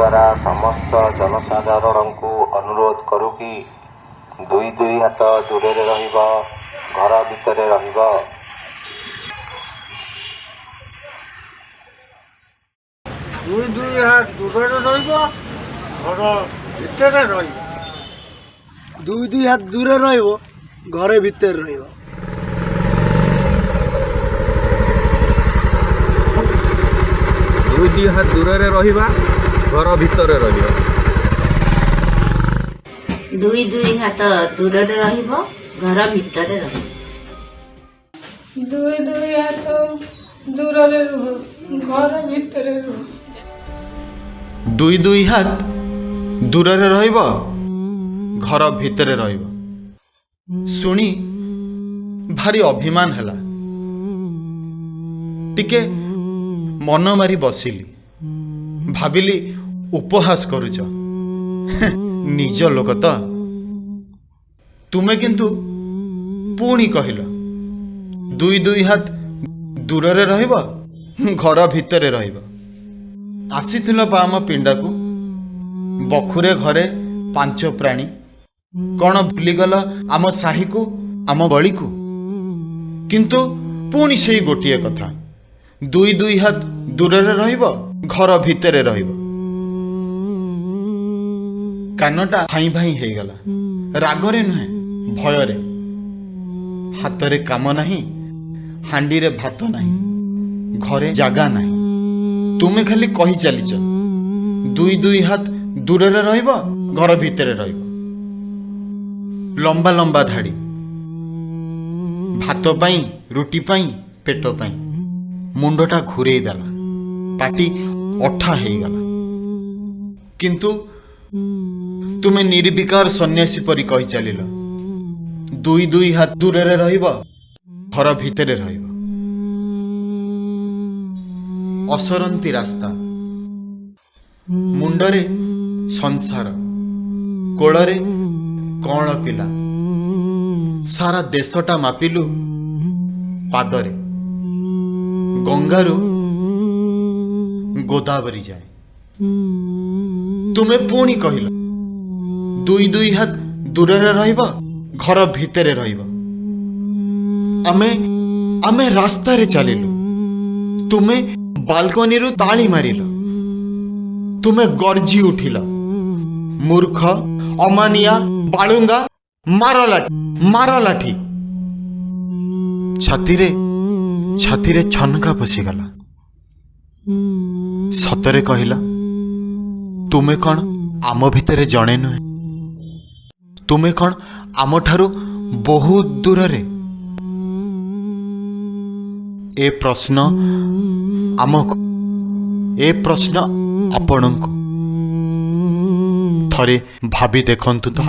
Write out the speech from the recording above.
द्वारा समस्त जनसाधारण को अनुरोध करू कि दुई दुई हाथ दूर रहिबा, घर भितर रहिबा। दुई दुई हाथ दूर रहिबा, घर भितर रहिबा। दुई दुई हाथ दूर रहिबो, घरे भितर रहिबो। दुई दुई हाथ दूर रहिबा, घर भितर रहिबा। दुई दुई हाथ दूर रहिबो, घर भितर रहिबो। दुई दुई हाथ दूर रुह, घर भितर रुह। दुई दुई हाथ दूर रहिब, घर भितर रहिब। शुणी भारी अभिमान हैला। टिके मन मारी बसिली, भाविली उपहास करुच। निज लोक तो तुमे किंतु पुणी कहल दुई दुई हाथ दूर रहिब, घर भितर रहिब। आसीथिल पा आम पिंडा को, बखुरे घरे पांच प्राणी। कौन भूलीगल आम साही को, आम गली को? किंतु पुणी से गोटे कथा, दुई दुई हाथ दूर रहिब, घर भितर रहिब। कानटा भाई भाई हो गला। रागरे नुहे, भयरे। हाथ रे काम नहीं, हांडी रे भात नहीं, घरे जागा नहीं। तुमे खाली कही चलीच दुई दुई हाथ दूर रहिब, घर भितर रहिब। लंबा लंबा धाड़ी, भात पाई, रुटी पाई, पेट पाई। मुंडटा घुरे देला, पाटी अठा हो गला। किंतु तुमे निर्विकार सन्यासी परी कही चलिल दुई दुई हाथ दूर रहिब, घर भितर रहिब। असरंती रास्ता, मुंडरे संसार, कोଳରେ कौन पिला। सारा देशटा मापिलु पादरे, गंगारू गोदावरी जाए। तुमे पुणी कहल दुई दुई हाथ दूर रहिब, घर भितर रहिब। आमे आमे रास्ता रे चलिलु, तुमे बालकनी रु ताली मारिल। तुमे गर्जी उठिल, मूर्ख, अमानिया, बालुंगा, मार लाठी। छाती रे छनका पशिगला। सतरे कहला तुमे कौन आम भितरे जणे नुहे? तुमे कौन आम ठारू बहुत दूर रे? ए प्रश्न आमको, ए प्रश्न आपणको थरे भाभी देखंतु तो।